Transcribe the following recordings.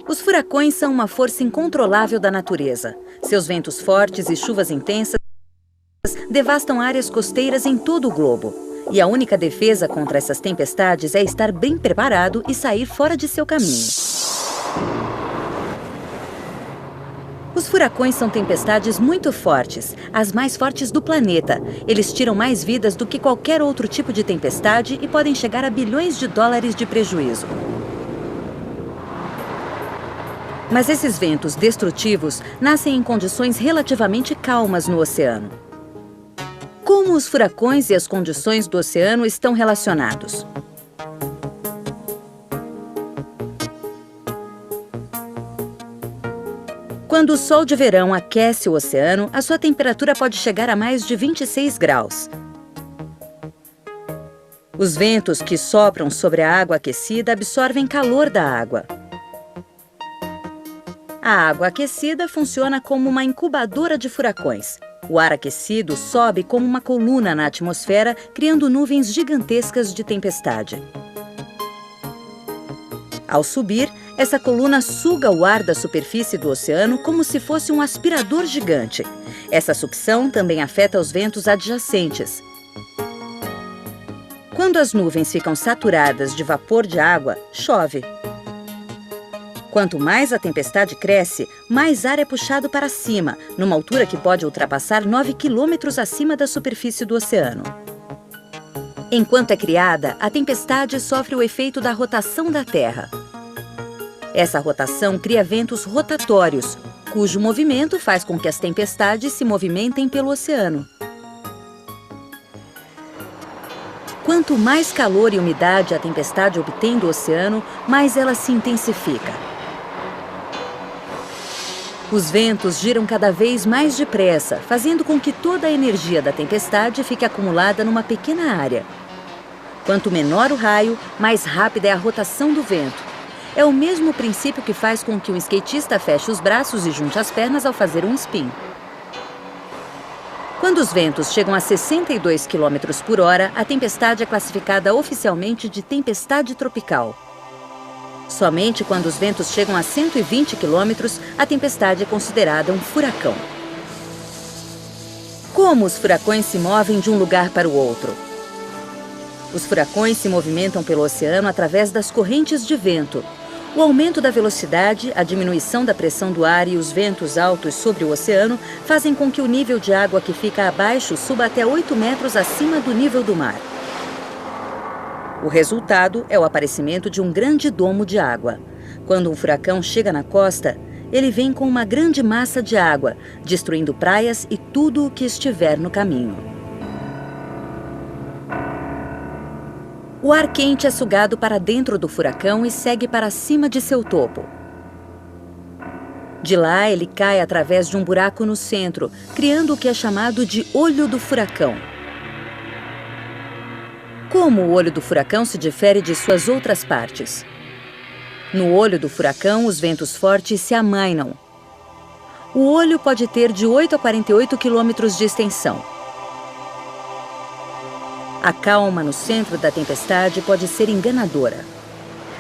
Os furacões são uma força incontrolável da natureza. Seus ventos fortes e chuvas intensas devastam áreas costeiras em todo o globo. E a única defesa contra essas tempestades é estar bem preparado e sair fora de seu caminho. Os furacões são tempestades muito fortes, as mais fortes do planeta. Eles tiram mais vidas do que qualquer outro tipo de tempestade e podem chegar a bilhões de dólares de prejuízo. Mas esses ventos destrutivos nascem em condições relativamente calmas no oceano. Como os furacões e as condições do oceano estão relacionados? Quando o sol de verão aquece o oceano, a sua temperatura pode chegar a mais de 26 graus. Os ventos que sopram sobre a água aquecida absorvem calor da água. A água aquecida funciona como uma incubadora de furacões. O ar aquecido sobe como uma coluna na atmosfera, criando nuvens gigantescas de tempestade. Ao subir, essa coluna suga o ar da superfície do oceano como se fosse um aspirador gigante. Essa sucção também afeta os ventos adjacentes. Quando as nuvens ficam saturadas de vapor de água, chove. Quanto mais a tempestade cresce, mais ar é puxado para cima, numa altura que pode ultrapassar 9 quilômetros acima da superfície do oceano. Enquanto é criada, a tempestade sofre o efeito da rotação da Terra. Essa rotação cria ventos rotatórios, cujo movimento faz com que as tempestades se movimentem pelo oceano. Quanto mais calor e umidade a tempestade obtém do oceano, mais ela se intensifica. Os ventos giram cada vez mais depressa, fazendo com que toda a energia da tempestade fique acumulada numa pequena área. Quanto menor o raio, mais rápida é a rotação do vento. É o mesmo princípio que faz com que um skatista feche os braços e junte as pernas ao fazer um spin. Quando os ventos chegam a 62 km por hora, a tempestade é classificada oficialmente de tempestade tropical. Somente quando os ventos chegam a 120 km, a tempestade é considerada um furacão. Como os furacões se movem de um lugar para o outro? Os furacões se movimentam pelo oceano através das correntes de vento. O aumento da velocidade, a diminuição da pressão do ar e os ventos altos sobre o oceano fazem com que o nível de água que fica abaixo suba até 8 metros acima do nível do mar. O resultado é o aparecimento de um grande domo de água. Quando um furacão chega na costa, ele vem com uma grande massa de água, destruindo praias e tudo o que estiver no caminho. O ar quente é sugado para dentro do furacão e segue para cima de seu topo. De lá, ele cai através de um buraco no centro, criando o que é chamado de olho do furacão. Como o olho do furacão se difere de suas outras partes? No olho do furacão, os ventos fortes se amainam. O olho pode ter de 8 a 48 quilômetros de extensão. A calma no centro da tempestade pode ser enganadora.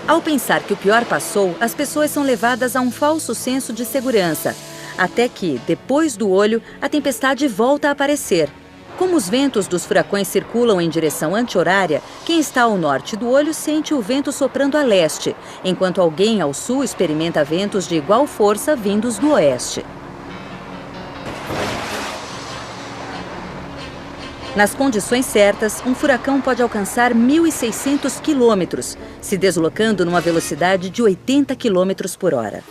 Ao pensar que o pior passou, as pessoas são levadas a um falso senso de segurança, até que, depois do olho, a tempestade volta a aparecer. Como os ventos dos furacões circulam em direção anti-horária, quem está ao norte do olho sente o vento soprando a leste, enquanto alguém ao sul experimenta ventos de igual força vindos do oeste. Nas condições certas, um furacão pode alcançar 1.600 quilômetros, se deslocando numa velocidade de 80 quilômetros por hora.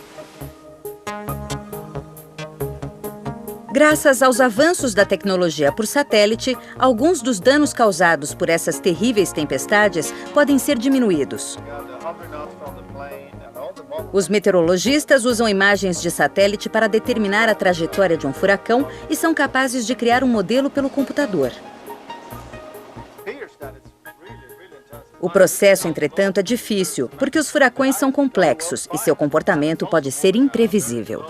Graças aos avanços da tecnologia por satélite, alguns dos danos causados por essas terríveis tempestades podem ser diminuídos. Os meteorologistas usam imagens de satélite para determinar a trajetória de um furacão e são capazes de criar um modelo pelo computador. O processo, entretanto, é difícil, porque os furacões são complexos e seu comportamento pode ser imprevisível.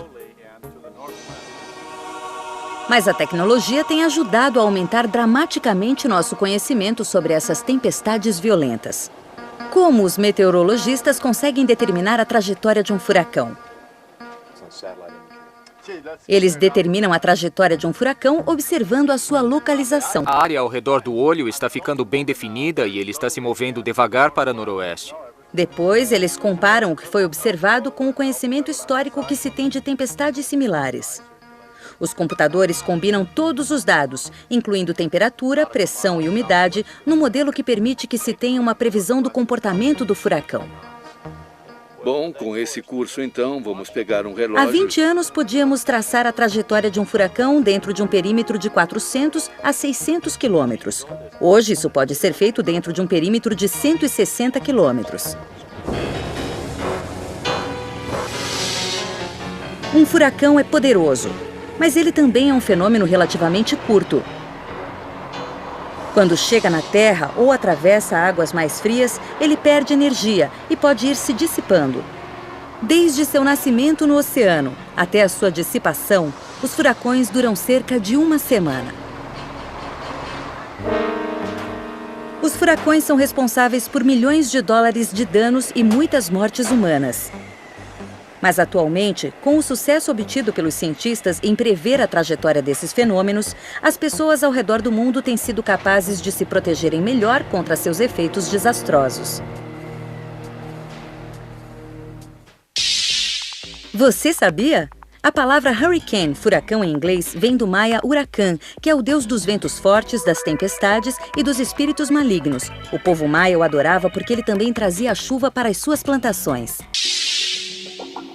Mas a tecnologia tem ajudado a aumentar dramaticamente nosso conhecimento sobre essas tempestades violentas. Como os meteorologistas conseguem determinar a trajetória de um furacão? Eles determinam a trajetória de um furacão observando a sua localização. A área ao redor do olho está ficando bem definida e ele está se movendo devagar para noroeste. Depois, eles comparam o que foi observado com o conhecimento histórico que se tem de tempestades similares. Os computadores combinam todos os dados, incluindo temperatura, pressão e umidade, no modelo que permite que se tenha uma previsão do comportamento do furacão. Bom, com esse curso, então, vamos pegar um relógio. Há 20 anos, podíamos traçar a trajetória de um furacão dentro de um perímetro de 400 a 600 quilômetros. Hoje, isso pode ser feito dentro de um perímetro de 160 quilômetros. Um furacão é poderoso, mas ele também é um fenômeno relativamente curto. Quando chega na Terra ou atravessa águas mais frias, ele perde energia e pode ir se dissipando. Desde seu nascimento no oceano até a sua dissipação, os furacões duram cerca de uma semana. Os furacões são responsáveis por milhões de dólares de danos e muitas mortes humanas. Mas atualmente, com o sucesso obtido pelos cientistas em prever a trajetória desses fenômenos, as pessoas ao redor do mundo têm sido capazes de se protegerem melhor contra seus efeitos desastrosos. Você sabia? A palavra hurricane, furacão em inglês, vem do maia Huracan, que é o deus dos ventos fortes, das tempestades e dos espíritos malignos. O povo maia o adorava porque ele também trazia a chuva para as suas plantações.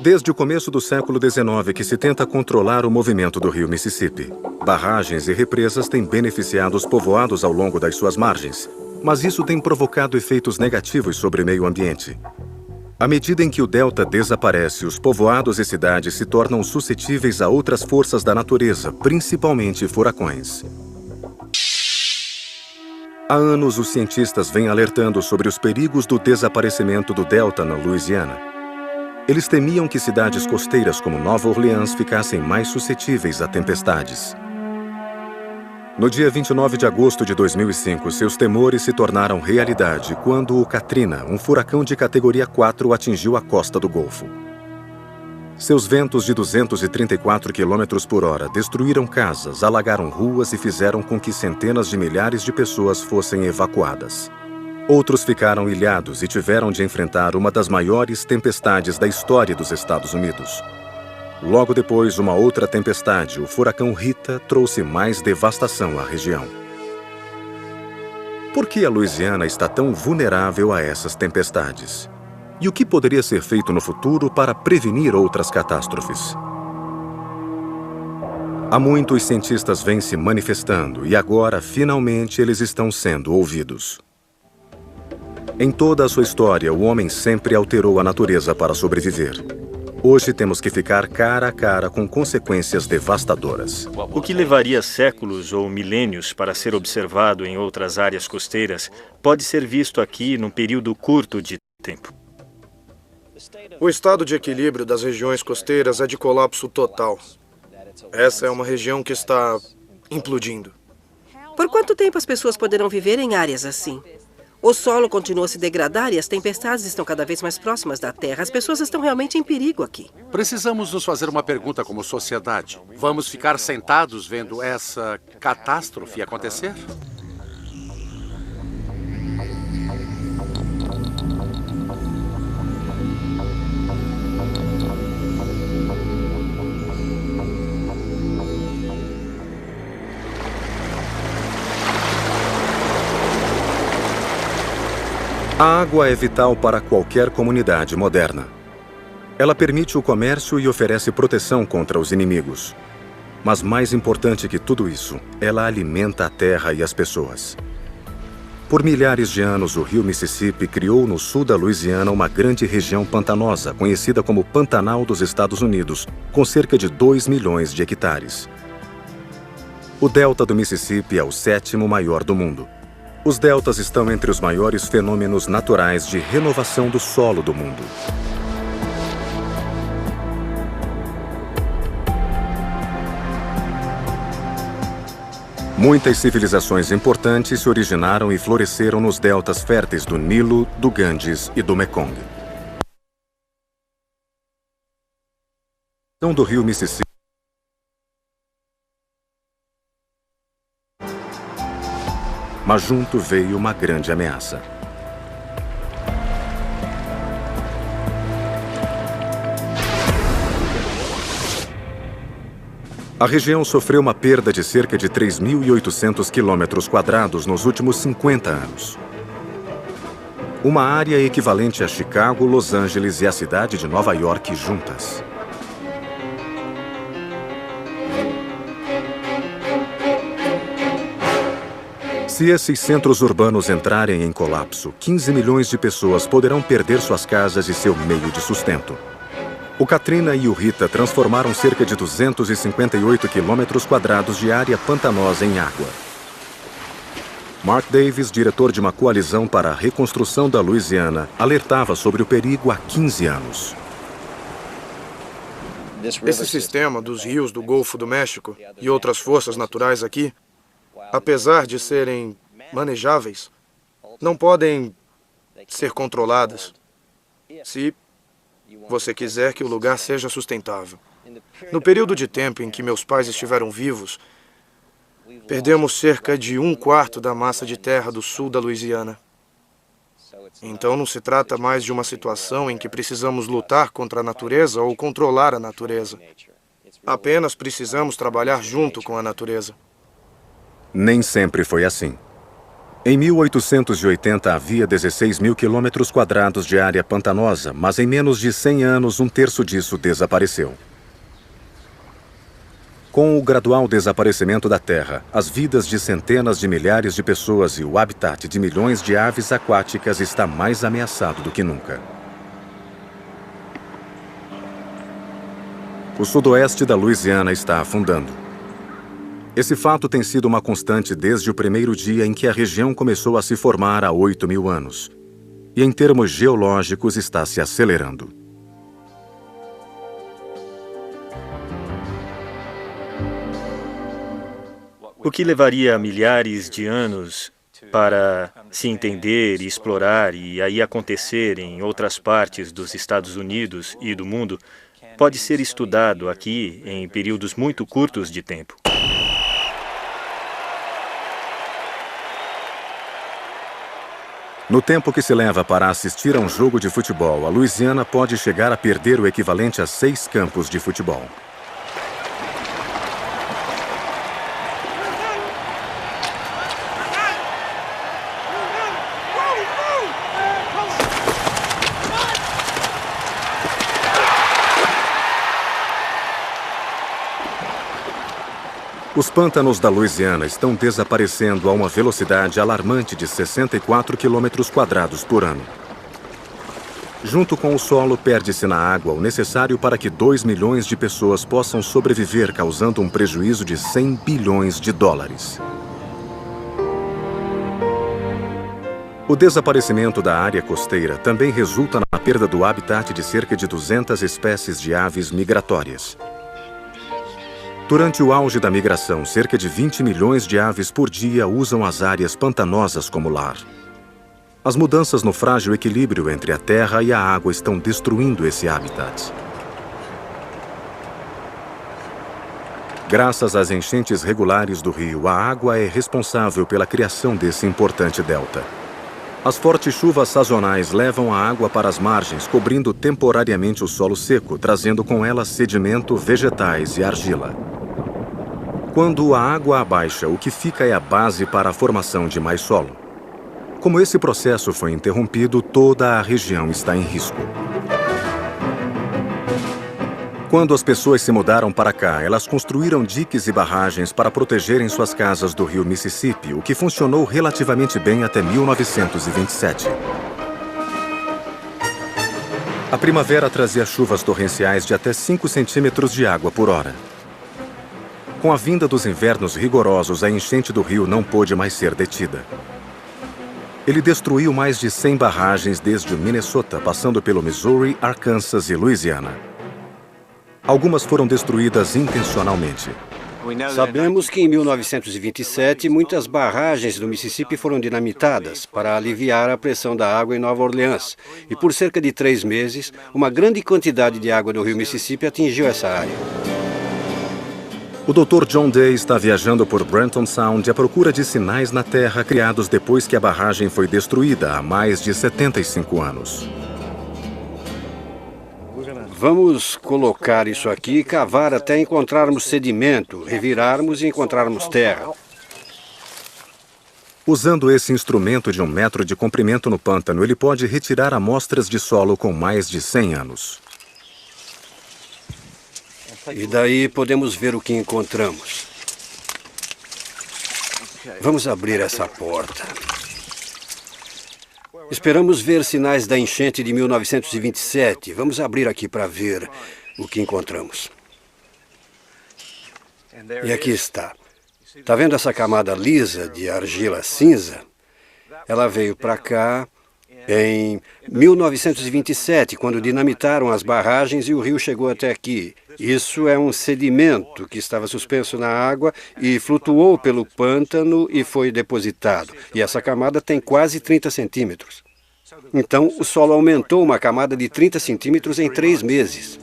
Desde o começo do século XIX que se tenta controlar o movimento do rio Mississippi. Barragens e represas têm beneficiado os povoados ao longo das suas margens, mas isso tem provocado efeitos negativos sobre o meio ambiente. À medida em que o delta desaparece, os povoados e cidades se tornam suscetíveis a outras forças da natureza, principalmente furacões. Há anos, os cientistas vêm alertando sobre os perigos do desaparecimento do delta na Louisiana. Eles temiam que cidades costeiras como Nova Orleans ficassem mais suscetíveis a tempestades. No dia 29 de agosto de 2005, seus temores se tornaram realidade quando o Katrina, um furacão de categoria 4, atingiu a costa do Golfo. Seus ventos de 234 km por hora destruíram casas, alagaram ruas e fizeram com que centenas de milhares de pessoas fossem evacuadas. Outros ficaram ilhados e tiveram de enfrentar uma das maiores tempestades da história dos Estados Unidos. Logo depois, uma outra tempestade, o furacão Rita, trouxe mais devastação à região. Por que a Louisiana está tão vulnerável a essas tempestades? E o que poderia ser feito no futuro para prevenir outras catástrofes? Há muitos cientistas vêm se manifestando e agora, finalmente, eles estão sendo ouvidos. Em toda a sua história, o homem sempre alterou a natureza para sobreviver. Hoje temos que ficar cara a cara com consequências devastadoras. O que levaria séculos ou milênios para ser observado em outras áreas costeiras pode ser visto aqui num período curto de tempo. O estado de equilíbrio das regiões costeiras é de colapso total. Essa é uma região que está implodindo. Por quanto tempo as pessoas poderão viver em áreas assim? O solo continua a se degradar e as tempestades estão cada vez mais próximas da Terra. As pessoas estão realmente em perigo aqui. Precisamos nos fazer uma pergunta como sociedade. Vamos ficar sentados vendo essa catástrofe acontecer? A água é vital para qualquer comunidade moderna. Ela permite o comércio e oferece proteção contra os inimigos. Mas mais importante que tudo isso, ela alimenta a terra e as pessoas. Por milhares de anos, o rio Mississippi criou no sul da Louisiana uma grande região pantanosa, conhecida como Pantanal dos Estados Unidos, com cerca de 2 milhões de hectares. O delta do Mississippi é o 7º maior do mundo. Os deltas estão entre os maiores fenômenos naturais de renovação do solo do mundo. Muitas civilizações importantes se originaram e floresceram nos deltas férteis do Nilo, do Ganges e do Mekong. Do rio Mississippi. Mas junto veio uma grande ameaça. A região sofreu uma perda de cerca de 3.800 quilômetros quadrados nos últimos 50 anos. Uma área equivalente a Chicago, Los Angeles e a cidade de Nova York juntas. Se esses centros urbanos entrarem em colapso, 15 milhões de pessoas poderão perder suas casas e seu meio de sustento. O Katrina e o Rita transformaram cerca de 258 quilômetros quadrados de área pantanosa em água. Mark Davis, diretor de uma coalizão para a reconstrução da Louisiana, alertava sobre o perigo há 15 anos. Esse sistema dos rios do Golfo do México e outras forças naturais aqui, apesar de serem manejáveis, não podem ser controladas se você quiser que o lugar seja sustentável. No período de tempo em que meus pais estiveram vivos, perdemos cerca de 1/4 da massa de terra do sul da Louisiana. Então não se trata mais de uma situação em que precisamos lutar contra a natureza ou controlar a natureza. Apenas precisamos trabalhar junto com a natureza. Nem sempre foi assim. Em 1880 havia 16 mil quilômetros quadrados de área pantanosa, mas em menos de 100 anos, 1/3 disso desapareceu. Com o gradual desaparecimento da Terra, as vidas de centenas de milhares de pessoas e o habitat de milhões de aves aquáticas está mais ameaçado do que nunca. O sudoeste da Louisiana está afundando. Esse fato tem sido uma constante desde o primeiro dia em que a região começou a se formar há 8.000 anos. E em termos geológicos está se acelerando. O que levaria milhares de anos para se entender e explorar e aí acontecer em outras partes dos Estados Unidos e do mundo, pode ser estudado aqui em períodos muito curtos de tempo. No tempo que se leva para assistir a um jogo de futebol, a Louisiana pode chegar a perder o equivalente a 6 campos de futebol. Os pântanos da Louisiana estão desaparecendo a uma velocidade alarmante de 64 quilômetros quadrados por ano. Junto com o solo, perde-se na água o necessário para que 2 milhões de pessoas possam sobreviver, causando um prejuízo de 100 bilhões de dólares. O desaparecimento da área costeira também resulta na perda do habitat de cerca de 200 espécies de aves migratórias. Durante o auge da migração, cerca de 20 milhões de aves por dia usam as áreas pantanosas como lar. As mudanças no frágil equilíbrio entre a terra e a água estão destruindo esse habitat. Graças às enchentes regulares do rio, a água é responsável pela criação desse importante delta. As fortes chuvas sazonais levam a água para as margens, cobrindo temporariamente o solo seco, trazendo com ela sedimento, vegetais e argila. Quando a água abaixa, o que fica é a base para a formação de mais solo. Como esse processo foi interrompido, toda a região está em risco. Quando as pessoas se mudaram para cá, elas construíram diques e barragens para protegerem suas casas do rio Mississippi, o que funcionou relativamente bem até 1927. A primavera trazia chuvas torrenciais de até 5 centímetros de água por hora. Com a vinda dos invernos rigorosos, a enchente do rio não pôde mais ser detida. Ele destruiu mais de 100 barragens desde o Minnesota, passando pelo Missouri, Arkansas e Louisiana. Algumas foram destruídas intencionalmente. Sabemos que em 1927 muitas barragens do Mississippi foram dinamitadas para aliviar a pressão da água em Nova Orleans. E por cerca de 3 meses, uma grande quantidade de água do rio Mississippi atingiu essa área. O Dr. John Day está viajando por Branton Sound à procura de sinais na Terra criados depois que a barragem foi destruída há mais de 75 anos. Vamos colocar isso aqui e cavar até encontrarmos sedimento, revirarmos e encontrarmos terra. Usando esse instrumento de 1 metro de comprimento no pântano, ele pode retirar amostras de solo com mais de 100 anos. E daí podemos ver o que encontramos. Vamos abrir essa porta. Esperamos ver sinais da enchente de 1927. Vamos abrir aqui para ver o que encontramos. E aqui está. Está vendo essa camada lisa de argila cinza? Ela veio para cá em 1927, quando dinamitaram as barragens e o rio chegou até aqui. Isso é um sedimento que estava suspenso na água e flutuou pelo pântano e foi depositado. E essa camada tem quase 30 centímetros. Então, o solo aumentou uma camada de 30 centímetros em 3 meses.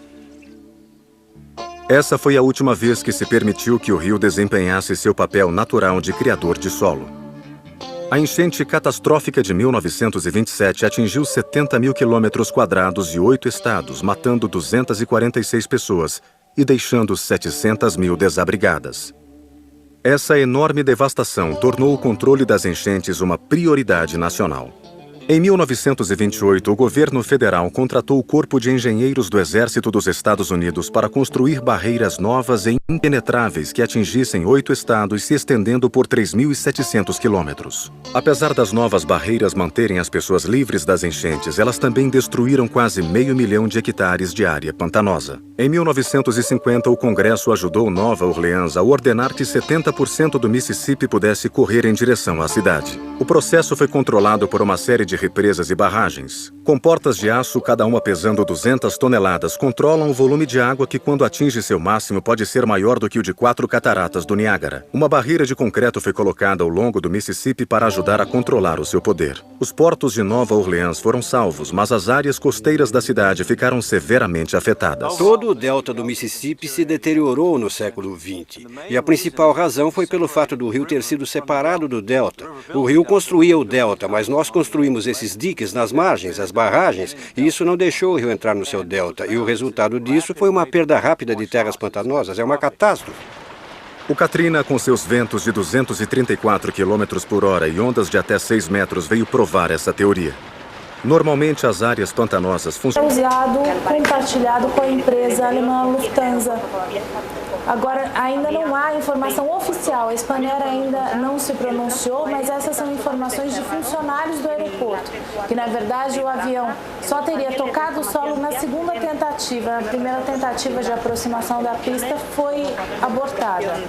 Essa foi a última vez que se permitiu que o rio desempenhasse seu papel natural de criador de solo. A enchente catastrófica de 1927 atingiu 70 mil quilômetros quadrados e 8 estados, matando 246 pessoas e deixando 700 mil desabrigadas. Essa enorme devastação tornou o controle das enchentes uma prioridade nacional. Em 1928, o governo federal contratou o Corpo de Engenheiros do Exército dos Estados Unidos para construir barreiras novas e impenetráveis que atingissem 8 estados, se estendendo por 3.700 quilômetros. Apesar das novas barreiras manterem as pessoas livres das enchentes, elas também destruíram quase 500 mil de hectares de área pantanosa. Em 1950, o Congresso ajudou Nova Orleans a ordenar que 70% do Mississippi pudesse correr em direção à cidade. O processo foi controlado por uma série de represas e barragens. Com portas de aço, cada uma pesando 200 toneladas, controlam o volume de água que, quando atinge seu máximo, pode ser maior do que o de 4 cataratas do Niágara. Uma barreira de concreto foi colocada ao longo do Mississippi para ajudar a controlar o seu poder. Os portos de Nova Orleans foram salvos, mas as áreas costeiras da cidade ficaram severamente afetadas. Todo o delta do Mississippi se deteriorou no século XX. E a principal razão foi pelo fato do rio ter sido separado do delta. O rio construía o delta, mas nós construímos esses diques nas margens, as barragens, e isso não deixou o rio entrar no seu delta. E o resultado disso foi uma perda rápida de terras pantanosas. É uma catástrofe. O Katrina, com seus ventos de 234 km por hora e ondas de até 6 metros, veio provar essa teoria. Normalmente, as áreas pantanosas funcionam. É usado, compartilhado com a empresa alemã Lufthansa. Agora, ainda não há informação oficial, a Spanair ainda não se pronunciou, mas essas são informações de funcionários do aeroporto, que na verdade o avião só teria tocado o solo na segunda tentativa. A primeira tentativa de aproximação da pista foi abortada.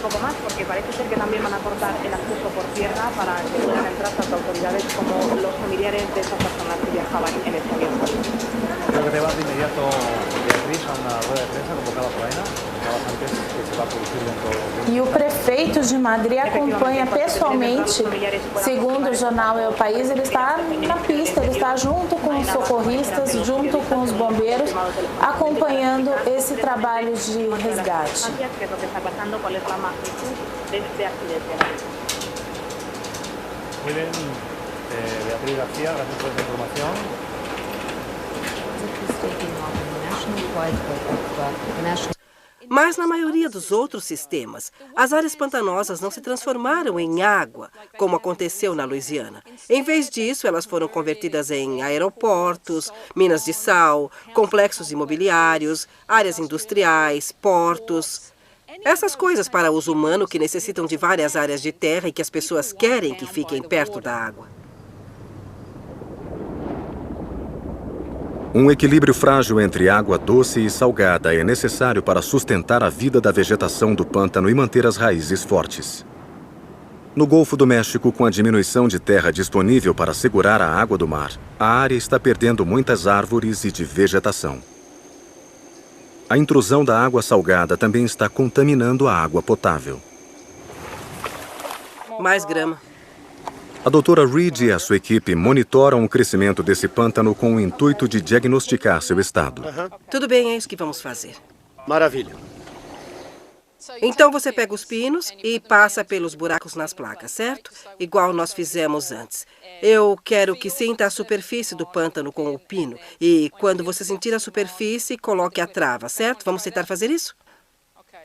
Poco más, porque parece ser que también van a cortar el acceso por tierra para que puedan entrar tanto autoridades como los familiares de esas personas que viajaban en este avión. Creo que te vas de inmediato, Beatriz, a una rueda de prensa convocada por AENA, antes que se va a producir dentro. E o prefeito de Madrid acompanha pessoalmente, segundo o jornal El País, ele está na pista, ele está junto com os socorristas, junto com os bombeiros, acompanhando esse trabalho de resgate. Muy bien, Beatriz García, gracias por esta información. Mas na maioria dos outros sistemas, as áreas pantanosas não se transformaram em água, como aconteceu na Louisiana. Em vez disso, elas foram convertidas em aeroportos, minas de sal, complexos imobiliários, áreas industriais, portos. Essas coisas para uso humano que necessitam de várias áreas de terra e que as pessoas querem que fiquem perto da água. Um equilíbrio frágil entre água doce e salgada é necessário para sustentar a vida da vegetação do pântano e manter as raízes fortes. No Golfo do México, com a diminuição de terra disponível para segurar a água do mar, a área está perdendo muitas árvores e de vegetação. A intrusão da água salgada também está contaminando a água potável. Mais grama. A doutora Reed e a sua equipe monitoram o crescimento desse pântano com o intuito de diagnosticar seu estado. Tudo bem, é isso que vamos fazer. Maravilha. Então você pega os pinos e passa pelos buracos nas placas, certo? Igual nós fizemos antes. Eu quero que sinta a superfície do pântano com o pino. E quando você sentir a superfície, coloque a trava, certo? Vamos tentar fazer isso?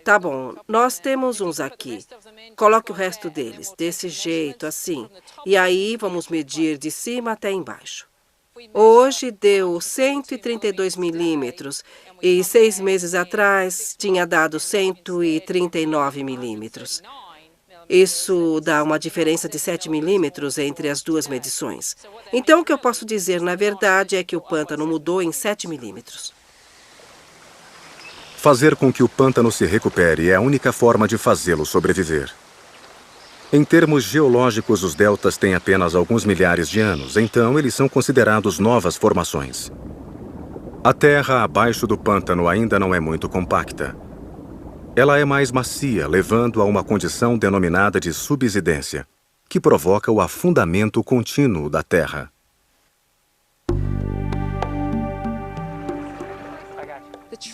Tá bom, nós temos uns aqui. Coloque o resto deles, desse jeito, assim. E aí vamos medir de cima até embaixo. Hoje deu 132 milímetros e 6 meses atrás tinha dado 139 milímetros. Isso dá uma diferença de 7 milímetros entre as duas medições. Então, o que eu posso dizer, na verdade, é que o pântano mudou em 7 milímetros. Fazer com que o pântano se recupere é a única forma de fazê-lo sobreviver. Em termos geológicos, os deltas têm apenas alguns milhares de anos, então eles são considerados novas formações. A terra abaixo do pântano ainda não é muito compacta. Ela é mais macia, levando a uma condição denominada de subsidência, que provoca o afundamento contínuo da terra.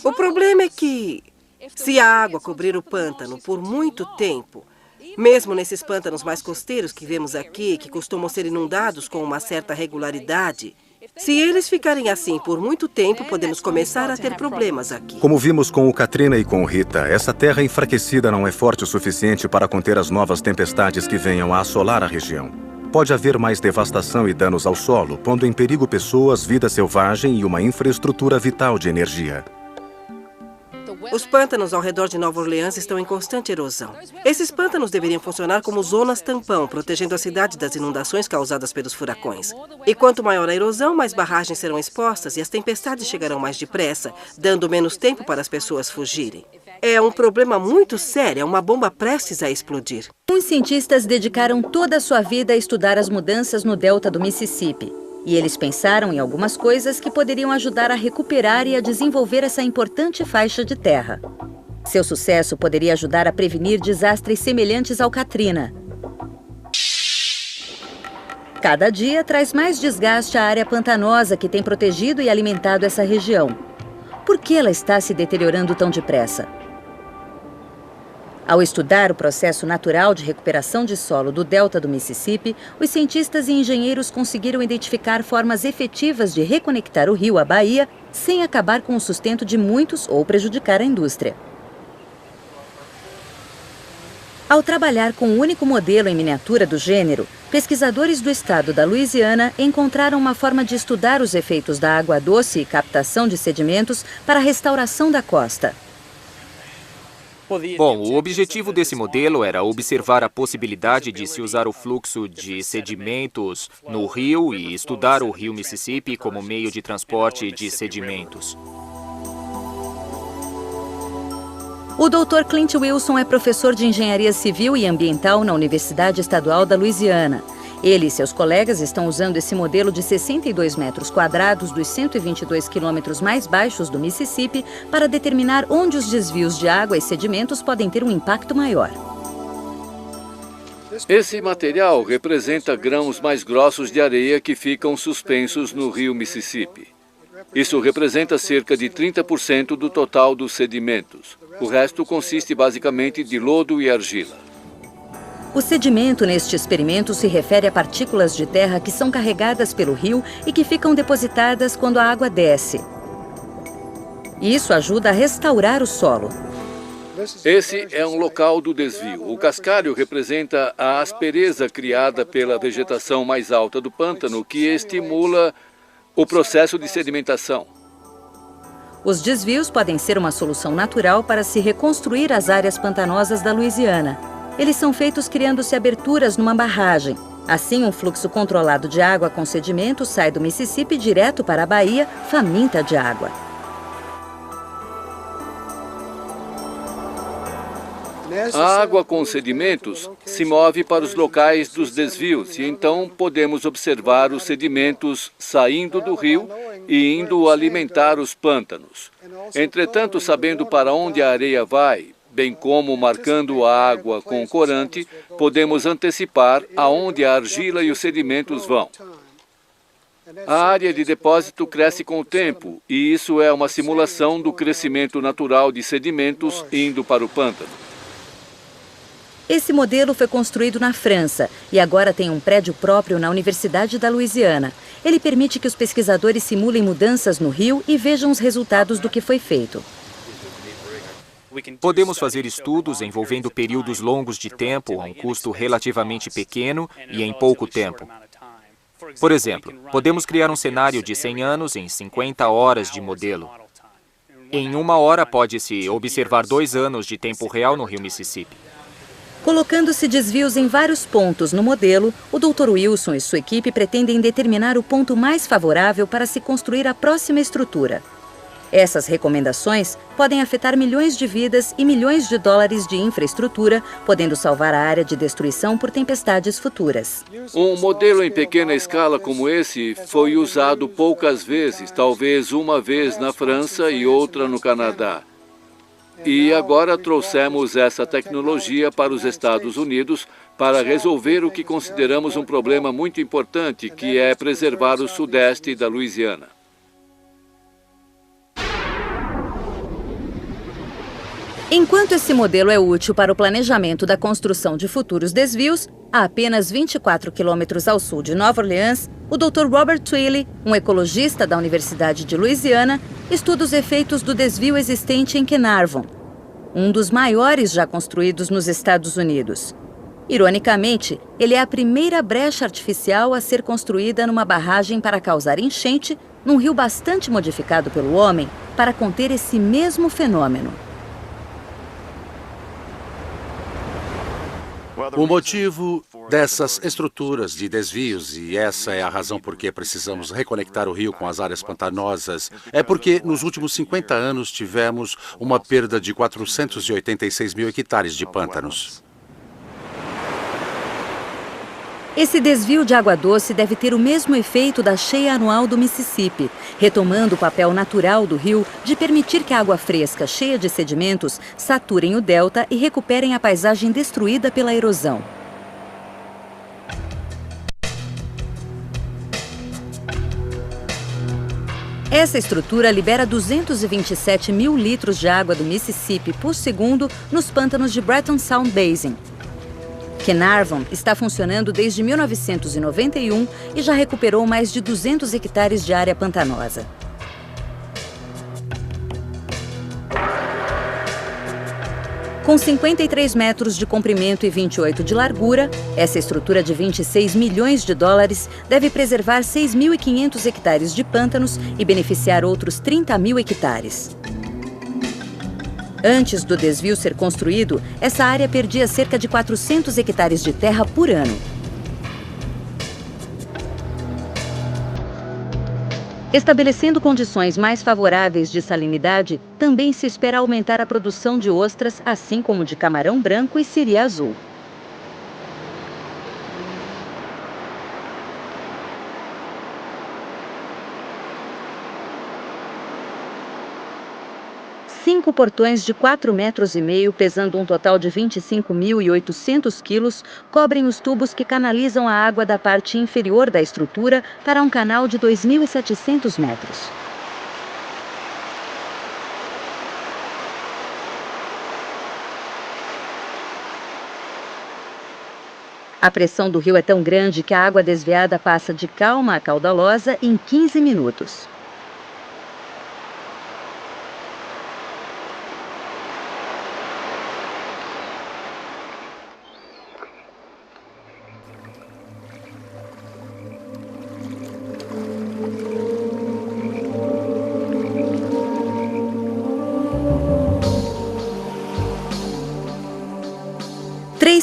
O problema é que, se a água cobrir o pântano por muito tempo, mesmo nesses pântanos mais costeiros que vemos aqui, que costumam ser inundados com uma certa regularidade, se eles ficarem assim por muito tempo, podemos começar a ter problemas aqui. Como vimos com o Katrina e com o Rita, essa terra enfraquecida não é forte o suficiente para conter as novas tempestades que venham a assolar a região. Pode haver mais devastação e danos ao solo, pondo em perigo pessoas, vida selvagem e uma infraestrutura vital de energia. Os pântanos ao redor de Nova Orleans estão em constante erosão. Esses pântanos deveriam funcionar como zonas tampão, protegendo a cidade das inundações causadas pelos furacões. E quanto maior a erosão, mais barragens serão expostas e as tempestades chegarão mais depressa, dando menos tempo para as pessoas fugirem. É um problema muito sério, é uma bomba prestes a explodir. Os cientistas dedicaram toda a sua vida a estudar as mudanças no delta do Mississippi. E eles pensaram em algumas coisas que poderiam ajudar a recuperar e a desenvolver essa importante faixa de terra. Seu sucesso poderia ajudar a prevenir desastres semelhantes ao Katrina. Cada dia traz mais desgaste à área pantanosa que tem protegido e alimentado essa região. Por que ela está se deteriorando tão depressa? Ao estudar o processo natural de recuperação de solo do delta do Mississippi, os cientistas e engenheiros conseguiram identificar formas efetivas de reconectar o rio à baía sem acabar com o sustento de muitos ou prejudicar a indústria. Ao trabalhar com o único modelo em miniatura do gênero, pesquisadores do estado da Louisiana encontraram uma forma de estudar os efeitos da água doce e captação de sedimentos para a restauração da costa. Bom, o objetivo desse modelo era observar a possibilidade de se usar o fluxo de sedimentos no rio e estudar o rio Mississippi como meio de transporte de sedimentos. O Dr. Clint Wilson é professor de Engenharia Civil e Ambiental na Universidade Estadual da Louisiana. Ele e seus colegas estão usando esse modelo de 62 metros quadrados dos 122 quilômetros mais baixos do Mississippi para determinar onde os desvios de água e sedimentos podem ter um impacto maior. Esse material representa grãos mais grossos de areia que ficam suspensos no rio Mississippi. Isso representa cerca de 30% do total dos sedimentos. O resto consiste basicamente de lodo e argila. O sedimento neste experimento se refere a partículas de terra que são carregadas pelo rio e que ficam depositadas quando a água desce. Isso ajuda a restaurar o solo. Esse é um local do desvio. O cascalho representa a aspereza criada pela vegetação mais alta do pântano, que estimula o processo de sedimentação. Os desvios podem ser uma solução natural para se reconstruir as áreas pantanosas da Louisiana. Eles são feitos criando-se aberturas numa barragem. Assim, um fluxo controlado de água com sedimento sai do Mississippi direto para a baía, faminta de água. A água com sedimentos se move para os locais dos desvios e então podemos observar os sedimentos saindo do rio e indo alimentar os pântanos. Entretanto, sabendo para onde a areia vai, bem como marcando a água com corante, podemos antecipar aonde a argila e os sedimentos vão. A área de depósito cresce com o tempo, e isso é uma simulação do crescimento natural de sedimentos indo para o pântano. Esse modelo foi construído na França e agora tem um prédio próprio na Universidade da Louisiana. Ele permite que os pesquisadores simulem mudanças no rio e vejam os resultados do que foi feito. Podemos fazer estudos envolvendo períodos longos de tempo a um custo relativamente pequeno e em pouco tempo. Por exemplo, podemos criar um cenário de 100 anos em 50 horas de modelo. Em 1 hora pode-se observar 2 anos de tempo real no rio Mississippi. Colocando-se desvios em vários pontos no modelo, o Dr. Wilson e sua equipe pretendem determinar o ponto mais favorável para se construir a próxima estrutura. Essas recomendações podem afetar milhões de vidas e milhões de dólares de infraestrutura, podendo salvar a área de destruição por tempestades futuras. Um modelo em pequena escala como esse foi usado poucas vezes, talvez uma vez na França e outra no Canadá. E agora trouxemos essa tecnologia para os Estados Unidos para resolver o que consideramos um problema muito importante, que é preservar o sudeste da Louisiana. Enquanto esse modelo é útil para o planejamento da construção de futuros desvios, a apenas 24 quilômetros ao sul de Nova Orleans, o Dr. Robert Twilley, um ecologista da Universidade de Louisiana, estuda os efeitos do desvio existente em Carnarvon, um dos maiores já construídos nos Estados Unidos. Ironicamente, ele é a primeira brecha artificial a ser construída numa barragem para causar enchente num rio bastante modificado pelo homem para conter esse mesmo fenômeno. O motivo dessas estruturas de desvios, e essa é a razão por que precisamos reconectar o rio com as áreas pantanosas, é porque nos últimos 50 anos tivemos uma perda de 486 mil hectares de pântanos. Esse desvio de água doce deve ter o mesmo efeito da cheia anual do Mississippi, retomando o papel natural do rio de permitir que a água fresca, cheia de sedimentos, saturem o delta e recuperem a paisagem destruída pela erosão. Essa estrutura libera 227 mil litros de água do Mississippi por segundo nos pântanos de Breton Sound Basin. Carnarvon está funcionando desde 1991 e já recuperou mais de 200 hectares de área pantanosa. Com 53 metros de comprimento e 28 de largura, essa estrutura de 26 milhões de dólares deve preservar 6.500 hectares de pântanos e beneficiar outros 30 mil hectares. Antes do desvio ser construído, essa área perdia cerca de 400 hectares de terra por ano. Estabelecendo condições mais favoráveis de salinidade, também se espera aumentar a produção de ostras, assim como de camarão branco e siri azul. Cinco portões de 4,5 metros, pesando um total de 25.800 quilos, cobrem os tubos que canalizam a água da parte inferior da estrutura para um canal de 2.700 metros. A pressão do rio é tão grande que a água desviada passa de calma a caudalosa em 15 minutos.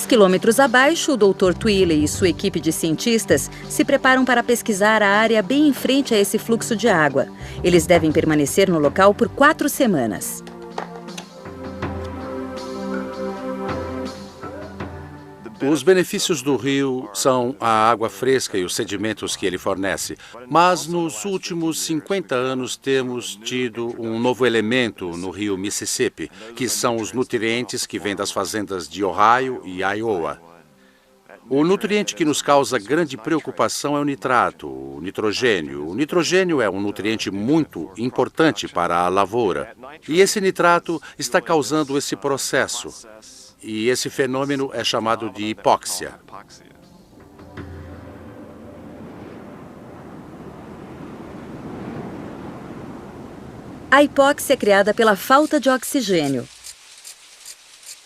Quilômetros abaixo, o Dr. Twilley e sua equipe de cientistas se preparam para pesquisar a área bem em frente a esse fluxo de água. Eles devem permanecer no local por 4 semanas. Os benefícios do rio são a água fresca e os sedimentos que ele fornece. Mas nos últimos 50 anos temos tido um novo elemento no rio Mississippi, que são os nutrientes que vêm das fazendas de Ohio e Iowa. O nutriente que nos causa grande preocupação é o nitrato, o nitrogênio. O nitrogênio é um nutriente muito importante para a lavoura. E esse nitrato está causando esse processo. E esse fenômeno é chamado de hipóxia. A hipóxia é criada pela falta de oxigênio.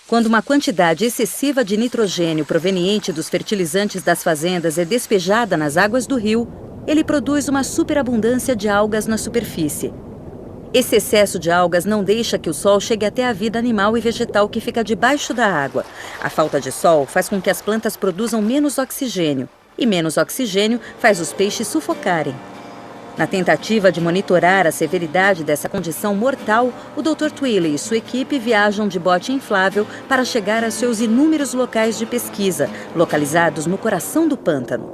Quando uma quantidade excessiva de nitrogênio proveniente dos fertilizantes das fazendas é despejada nas águas do rio, ele produz uma superabundância de algas na superfície. Esse excesso de algas não deixa que o sol chegue até a vida animal e vegetal que fica debaixo da água. A falta de sol faz com que as plantas produzam menos oxigênio, e menos oxigênio faz os peixes sufocarem. Na tentativa de monitorar a severidade dessa condição mortal, o Dr. Twilley e sua equipe viajam de bote inflável para chegar a seus inúmeros locais de pesquisa, localizados no coração do pântano.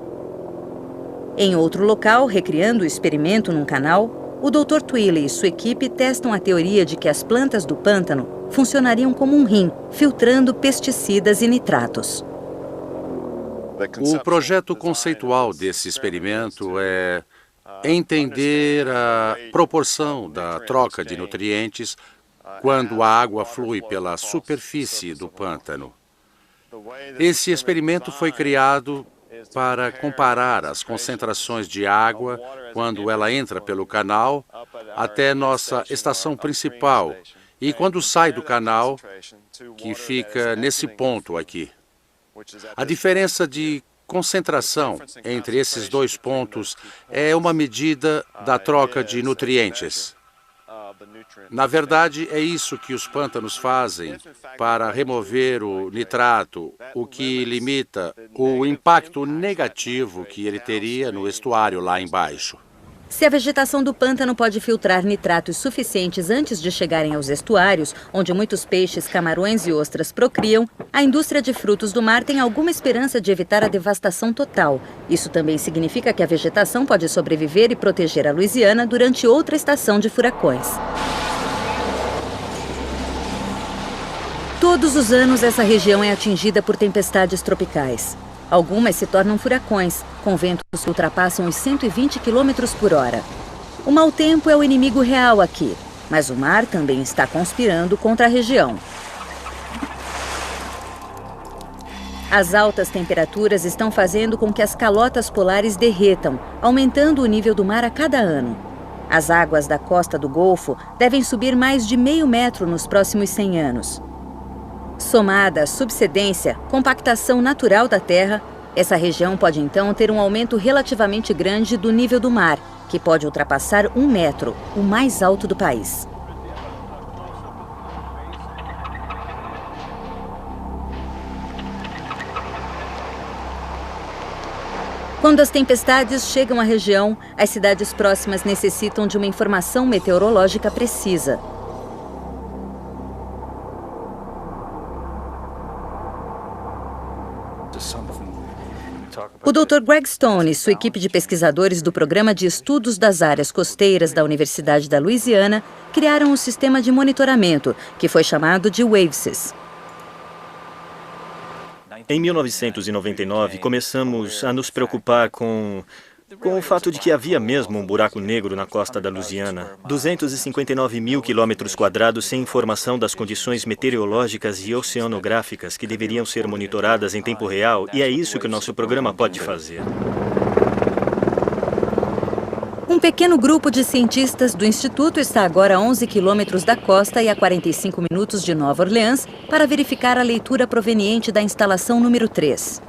Em outro local, recriando o experimento num canal, o Dr. Twilley e sua equipe testam a teoria de que as plantas do pântano funcionariam como um rim, filtrando pesticidas e nitratos. O projeto conceitual desse experimento é entender a proporção da troca de nutrientes quando a água flui pela superfície do pântano. Esse experimento foi criado para comparar as concentrações de água quando ela entra pelo canal até nossa estação principal e quando sai do canal, que fica nesse ponto aqui. A diferença de concentração entre esses dois pontos é uma medida da troca de nutrientes. Na verdade, é isso que os pântanos fazem para remover o nitrato, o que limita o impacto negativo que ele teria no estuário lá embaixo. Se a vegetação do pântano pode filtrar nitratos suficientes antes de chegarem aos estuários, onde muitos peixes, camarões e ostras procriam, a indústria de frutos do mar tem alguma esperança de evitar a devastação total. Isso também significa que a vegetação pode sobreviver e proteger a Louisiana durante outra estação de furacões. Todos os anos, essa região é atingida por tempestades tropicais. Algumas se tornam furacões, com ventos que ultrapassam os 120 km por hora. O mau tempo é o inimigo real aqui, mas o mar também está conspirando contra a região. As altas temperaturas estão fazendo com que as calotas polares derretam, aumentando o nível do mar a cada ano. As águas da costa do Golfo devem subir mais de meio metro nos próximos 100 anos. Somada à subsidência, compactação natural da terra, essa região pode então ter um aumento relativamente grande do nível do mar, que pode ultrapassar 1 metro, o mais alto do país. Quando as tempestades chegam à região, as cidades próximas necessitam de uma informação meteorológica precisa. O Dr. Greg Stone e sua equipe de pesquisadores do Programa de Estudos das Áreas Costeiras da Universidade da Louisiana criaram um sistema de monitoramento, que foi chamado de WAVESys. Em 1999, começamos a nos preocupar com o fato de que havia mesmo um buraco negro na costa da Louisiana. 259 mil quilômetros quadrados sem informação das condições meteorológicas e oceanográficas que deveriam ser monitoradas em tempo real, e é isso que o nosso programa pode fazer. Um pequeno grupo de cientistas do Instituto está agora a 11 quilômetros da costa e a 45 minutos de Nova Orleans para verificar a leitura proveniente da instalação número 3.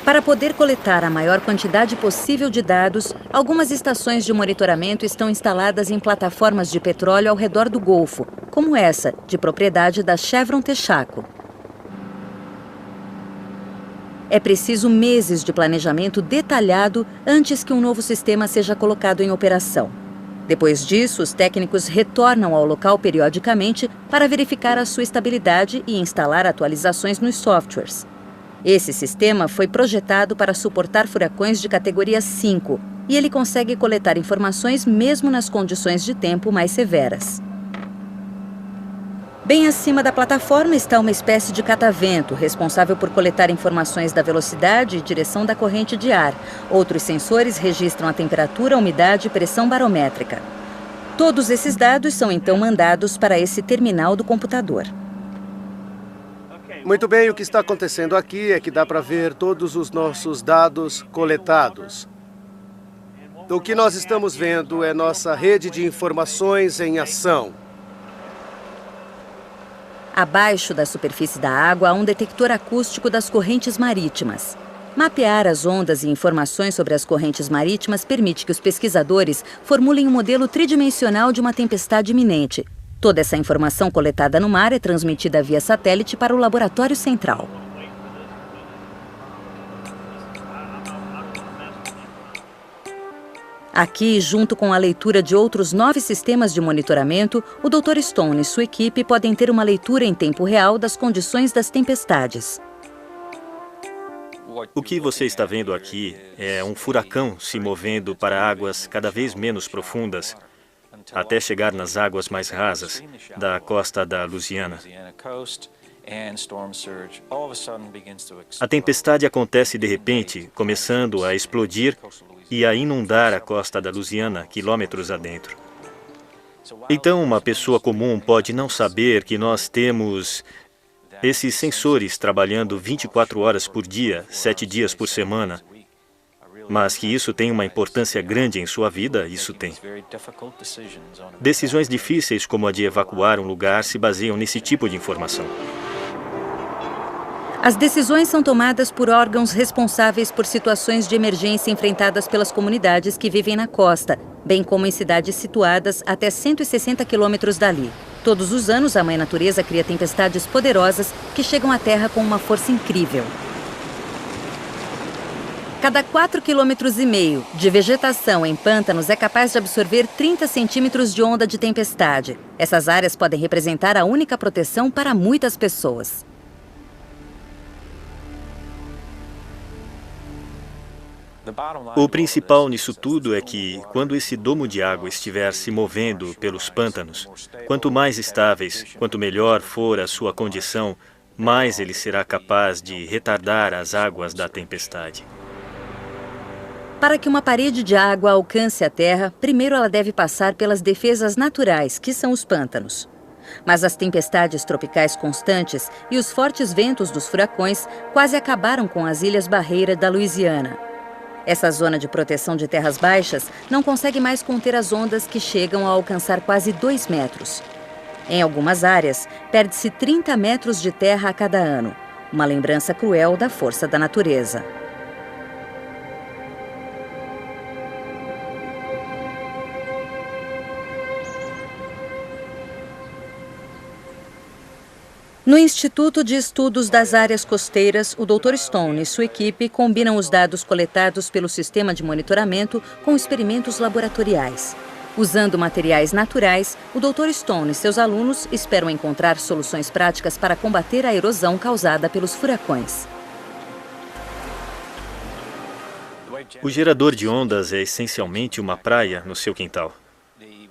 Para poder coletar a maior quantidade possível de dados, algumas estações de monitoramento estão instaladas em plataformas de petróleo ao redor do Golfo, como essa, de propriedade da Chevron Texaco. É preciso meses de planejamento detalhado antes que um novo sistema seja colocado em operação. Depois disso, os técnicos retornam ao local periodicamente para verificar a sua estabilidade e instalar atualizações nos softwares. Esse sistema foi projetado para suportar furacões de categoria 5 e ele consegue coletar informações mesmo nas condições de tempo mais severas. Bem acima da plataforma está uma espécie de catavento, responsável por coletar informações da velocidade e direção da corrente de ar. Outros sensores registram a temperatura, umidade e pressão barométrica. Todos esses dados são então mandados para esse terminal do computador. Muito bem, o que está acontecendo aqui é que dá para ver todos os nossos dados coletados. O que nós estamos vendo é nossa rede de informações em ação. Abaixo da superfície da água há um detector acústico das correntes marítimas. Mapear as ondas e informações sobre as correntes marítimas permite que os pesquisadores formulem um modelo tridimensional de uma tempestade iminente. Toda essa informação coletada no mar é transmitida via satélite para o laboratório central. Aqui, junto com a leitura de outros 9 sistemas de monitoramento, o Dr. Stone e sua equipe podem ter uma leitura em tempo real das condições das tempestades. O que você está vendo aqui é um furacão se movendo para águas cada vez menos profundas, até chegar nas águas mais rasas da costa da Louisiana. A tempestade acontece de repente, começando a explodir e a inundar a costa da Louisiana, quilômetros adentro. Então, uma pessoa comum pode não saber que nós temos esses sensores trabalhando 24 horas por dia, 7 dias por semana. Mas que isso tem uma importância grande em sua vida, isso tem. Decisões difíceis como a de evacuar um lugar se baseiam nesse tipo de informação. As decisões são tomadas por órgãos responsáveis por situações de emergência enfrentadas pelas comunidades que vivem na costa, bem como em cidades situadas até 160 quilômetros dali. Todos os anos, a Mãe Natureza cria tempestades poderosas que chegam à Terra com uma força incrível. Cada 4,5 km de vegetação em pântanos é capaz de absorver 30 centímetros de onda de tempestade. Essas áreas podem representar a única proteção para muitas pessoas. O principal nisso tudo é que, quando esse domo de água estiver se movendo pelos pântanos, quanto mais estáveis, quanto melhor for a sua condição, mais ele será capaz de retardar as águas da tempestade. Para que uma parede de água alcance a terra, primeiro ela deve passar pelas defesas naturais, que são os pântanos. Mas as tempestades tropicais constantes e os fortes ventos dos furacões quase acabaram com as ilhas barreira da Louisiana. Essa zona de proteção de terras baixas não consegue mais conter as ondas que chegam a alcançar quase 2 metros. Em algumas áreas, perde-se 30 metros de terra a cada ano, uma lembrança cruel da força da natureza. No Instituto de Estudos das Áreas Costeiras, o Dr. Stone e sua equipe combinam os dados coletados pelo sistema de monitoramento com experimentos laboratoriais. Usando materiais naturais, o Dr. Stone e seus alunos esperam encontrar soluções práticas para combater a erosão causada pelos furacões. O gerador de ondas é essencialmente uma praia no seu quintal.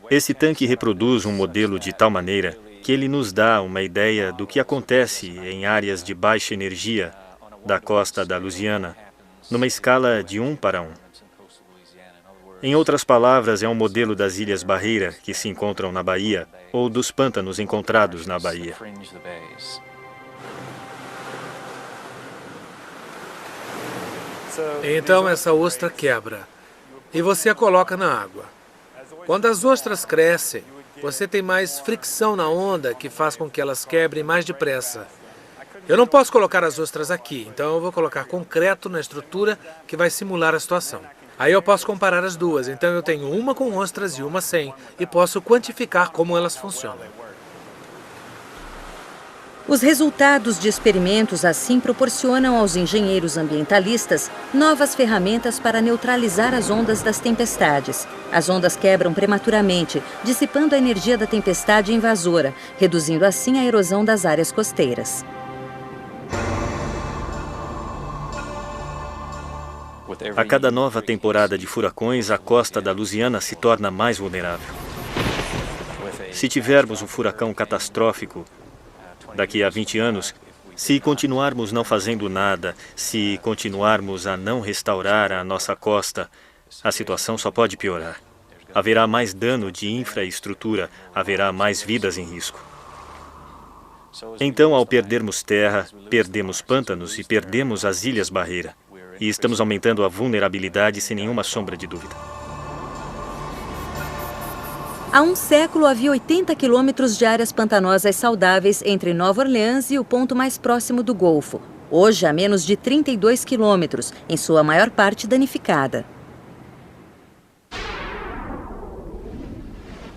Esse tanque reproduz um modelo de tal maneira que ele nos dá uma ideia do que acontece em áreas de baixa energia da costa da Louisiana, numa escala de 1 para 1. Em outras palavras, é um modelo das ilhas barreira que se encontram na Bahia ou dos pântanos encontrados na Bahia. Então essa ostra quebra e você a coloca na água. Quando as ostras crescem, você tem mais fricção na onda que faz com que elas quebrem mais depressa. Eu não posso colocar as ostras aqui, então eu vou colocar concreto na estrutura que vai simular a situação. Aí eu posso comparar as duas, então eu tenho uma com ostras e uma sem, e posso quantificar como elas funcionam. Os resultados de experimentos assim proporcionam aos engenheiros ambientalistas novas ferramentas para neutralizar as ondas das tempestades. As ondas quebram prematuramente, dissipando a energia da tempestade invasora, reduzindo assim a erosão das áreas costeiras. A cada nova temporada de furacões, a costa da Louisiana se torna mais vulnerável. Se tivermos um furacão catastrófico daqui a 20 anos, se continuarmos não fazendo nada, se continuarmos a não restaurar a nossa costa, a situação só pode piorar. Haverá mais dano de infraestrutura, haverá mais vidas em risco. Então, ao perdermos terra, perdemos pântanos e perdemos as ilhas barreira. E estamos aumentando a vulnerabilidade sem nenhuma sombra de dúvida. Há um século havia 80 quilômetros de áreas pantanosas saudáveis entre Nova Orleans e o ponto mais próximo do Golfo. Hoje há menos de 32 quilômetros, em sua maior parte danificada.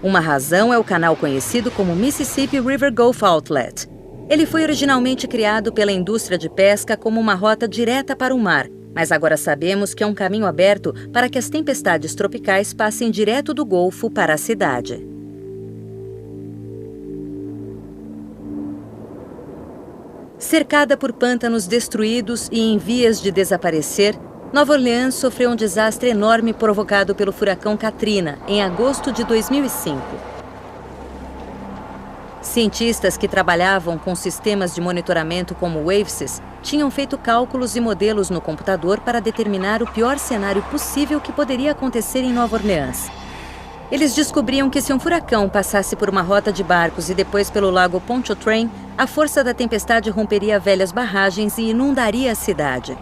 Uma razão é o canal conhecido como Mississippi River Gulf Outlet. Ele foi originalmente criado pela indústria de pesca como uma rota direta para o mar, mas agora sabemos que é um caminho aberto para que as tempestades tropicais passem direto do Golfo para a cidade. Cercada por pântanos destruídos e em vias de desaparecer, Nova Orleans sofreu um desastre enorme provocado pelo furacão Katrina em agosto de 2005. Cientistas que trabalhavam com sistemas de monitoramento como o WAVESys tinham feito cálculos e modelos no computador para determinar o pior cenário possível que poderia acontecer em Nova Orleans. Eles descobriam que se um furacão passasse por uma rota de barcos e depois pelo lago Pontchartrain, a força da tempestade romperia velhas barragens e inundaria a cidade.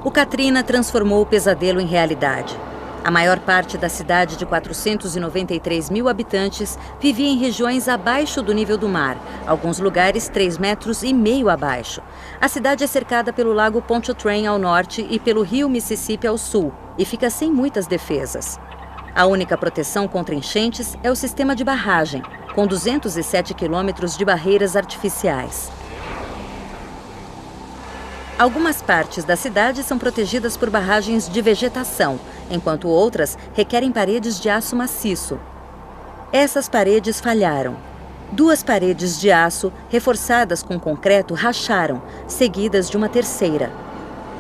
O Katrina transformou o pesadelo em realidade. A maior parte da cidade de 493 mil habitantes vivia em regiões abaixo do nível do mar, alguns lugares 3,5 metros abaixo. A cidade é cercada pelo lago Pontchartrain ao norte e pelo rio Mississippi ao sul, e fica sem muitas defesas. A única proteção contra enchentes é o sistema de barragem, com 207 quilômetros de barreiras artificiais. Algumas partes da cidade são protegidas por barragens de vegetação, enquanto outras requerem paredes de aço maciço. Essas paredes falharam. 2 paredes de aço, reforçadas com concreto, racharam, seguidas de uma terceira.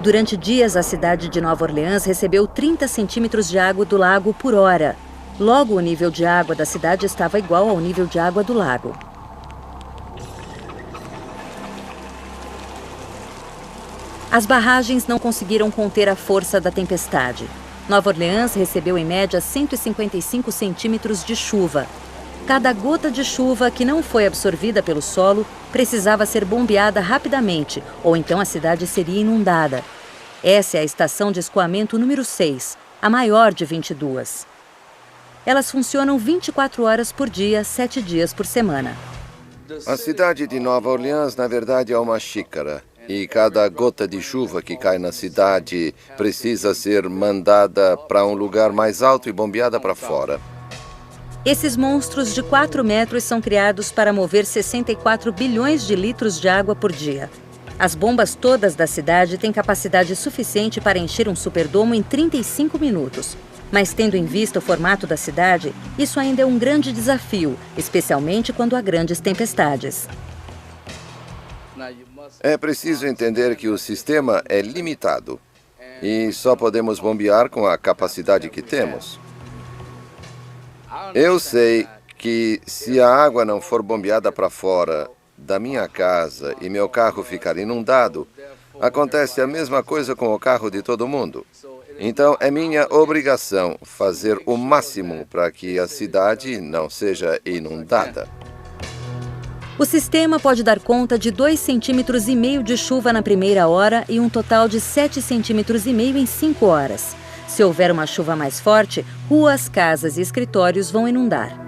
Durante dias, a cidade de Nova Orleans recebeu 30 centímetros de água do lago por hora. Logo, o nível de água da cidade estava igual ao nível de água do lago. As barragens não conseguiram conter a força da tempestade. Nova Orleans recebeu em média 155 centímetros de chuva. Cada gota de chuva que não foi absorvida pelo solo precisava ser bombeada rapidamente, ou então a cidade seria inundada. Essa é a estação de escoamento número 6, a maior de 22. Elas funcionam 24 horas por dia, 7 dias por semana. A cidade de Nova Orleans, na verdade, é uma xícara. E cada gota de chuva que cai na cidade precisa ser mandada para um lugar mais alto e bombeada para fora. Esses monstros de 4 metros são criados para mover 64 bilhões de litros de água por dia. As bombas todas da cidade têm capacidade suficiente para encher um superdomo em 35 minutos. Mas tendo em vista o formato da cidade, isso ainda é um grande desafio, especialmente quando há grandes tempestades. É preciso entender que o sistema é limitado e só podemos bombear com a capacidade que temos. Eu sei que se a água não for bombeada para fora da minha casa e meu carro ficar inundado, acontece a mesma coisa com o carro de todo mundo. Então, é minha obrigação fazer o máximo para que a cidade não seja inundada. O sistema pode dar conta de 2,5 centímetros de chuva na primeira hora e um total de 7,5 centímetros em 5 horas. Se houver uma chuva mais forte, ruas, casas e escritórios vão inundar.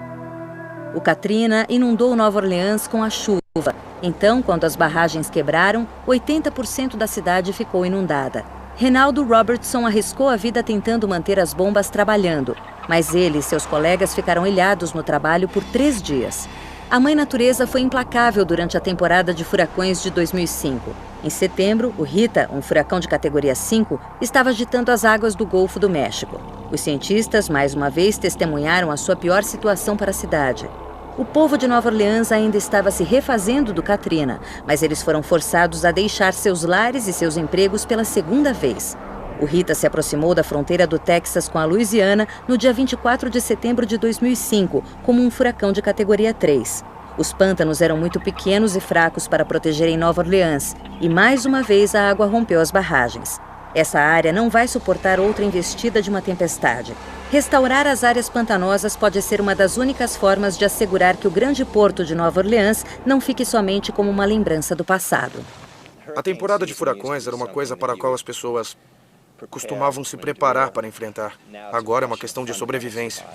O Katrina inundou Nova Orleans com a chuva. Então, quando as barragens quebraram, 80% da cidade ficou inundada. Reinaldo Robertson arriscou a vida tentando manter as bombas trabalhando, mas ele e seus colegas ficaram ilhados no trabalho por 3 dias. A Mãe Natureza foi implacável durante a temporada de furacões de 2005. Em setembro, o Rita, um furacão de categoria 5, estava agitando as águas do Golfo do México. Os cientistas, mais uma vez, testemunharam a sua pior situação para a cidade. O povo de Nova Orleans ainda estava se refazendo do Katrina, mas eles foram forçados a deixar seus lares e seus empregos pela segunda vez. O Rita se aproximou da fronteira do Texas com a Louisiana no dia 24 de setembro de 2005, como um furacão de categoria 3. Os pântanos eram muito pequenos e fracos para protegerem Nova Orleans, e mais uma vez a água rompeu as barragens. Essa área não vai suportar outra investida de uma tempestade. Restaurar as áreas pantanosas pode ser uma das únicas formas de assegurar que o grande porto de Nova Orleans não fique somente como uma lembrança do passado. A temporada de furacões era uma coisa para a qual as pessoas costumavam se preparar para enfrentar. Agora é uma questão de sobrevivência.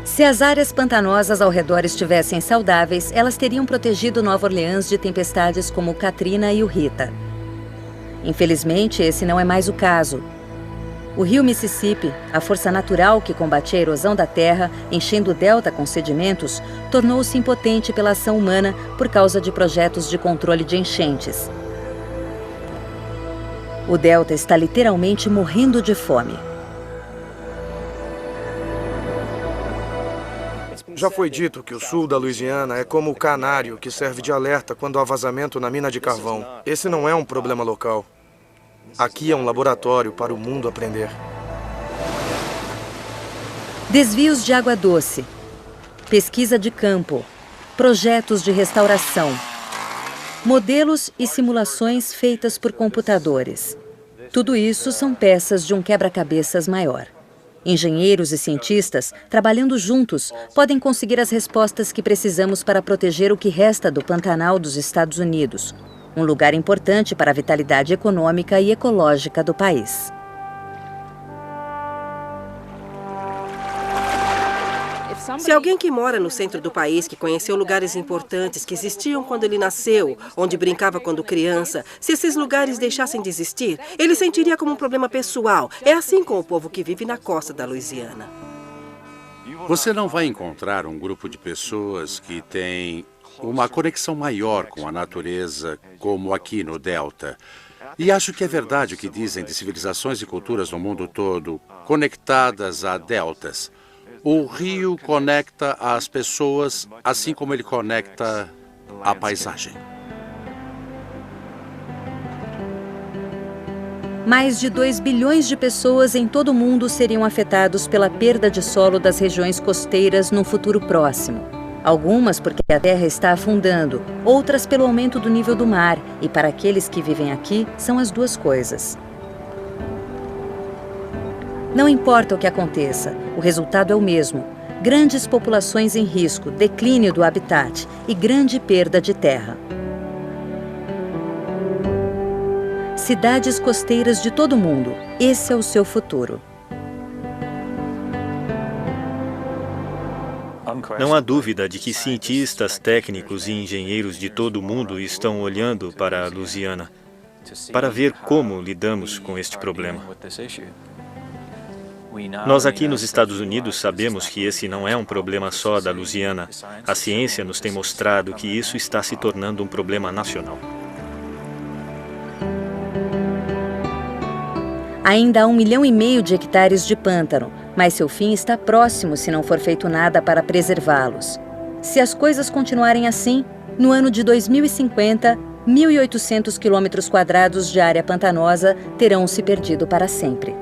Se as áreas pantanosas ao redor estivessem saudáveis, elas teriam protegido Nova Orleans de tempestades como o Katrina e o Rita. Infelizmente, esse não é mais o caso. O rio Mississippi, a força natural que combatia a erosão da terra, enchendo o delta com sedimentos, tornou-se impotente pela ação humana por causa de projetos de controle de enchentes. O delta está literalmente morrendo de fome. Já foi dito que o sul da Louisiana é como o canário que serve de alerta quando há vazamento na mina de carvão. Esse não é um problema local. Aqui é um laboratório para o mundo aprender. Desvios de água doce, pesquisa de campo, projetos de restauração, modelos e simulações feitas por computadores. Tudo isso são peças de um quebra-cabeças maior. Engenheiros e cientistas, trabalhando juntos, podem conseguir as respostas que precisamos para proteger o que resta do Pantanal dos Estados Unidos, um lugar importante para a vitalidade econômica e ecológica do país. Se alguém que mora no centro do país, que conheceu lugares importantes que existiam quando ele nasceu, onde brincava quando criança, se esses lugares deixassem de existir, ele sentiria como um problema pessoal. É assim com o povo que vive na costa da Louisiana. Você não vai encontrar um grupo de pessoas que tem uma conexão maior com a natureza, como aqui no Delta. E acho que é verdade o que dizem de civilizações e culturas no mundo todo, conectadas a deltas. O rio conecta as pessoas, assim como ele conecta a paisagem. Mais de 2 bilhões de pessoas em todo o mundo seriam afetados pela perda de solo das regiões costeiras num futuro próximo. Algumas porque a terra está afundando, outras pelo aumento do nível do mar, e para aqueles que vivem aqui, são as duas coisas. Não importa o que aconteça, o resultado é o mesmo. Grandes populações em risco, declínio do habitat e grande perda de terra. Cidades costeiras de todo o mundo, esse é o seu futuro. Não há dúvida de que cientistas, técnicos e engenheiros de todo o mundo estão olhando para a Louisiana para ver como lidamos com este problema. Nós aqui nos Estados Unidos sabemos que esse não é um problema só da Louisiana. A ciência nos tem mostrado que isso está se tornando um problema nacional. Ainda há 1,5 milhão de hectares de pântano, mas seu fim está próximo se não for feito nada para preservá-los. Se as coisas continuarem assim, no ano de 2050, 1.800 quilômetros quadrados de área pantanosa terão se perdido para sempre.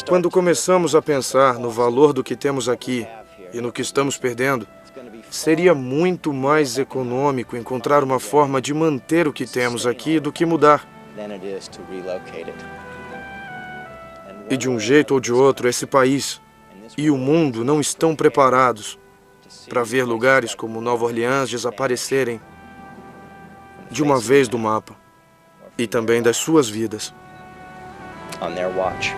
Quando começamos a pensar no valor do que temos aqui e no que estamos perdendo, seria muito mais econômico encontrar uma forma de manter o que temos aqui do que mudar. E de um jeito ou de outro, esse país e o mundo não estão preparados para ver lugares como Nova Orleans desaparecerem de uma vez do mapa e também das suas vidas. On their watch.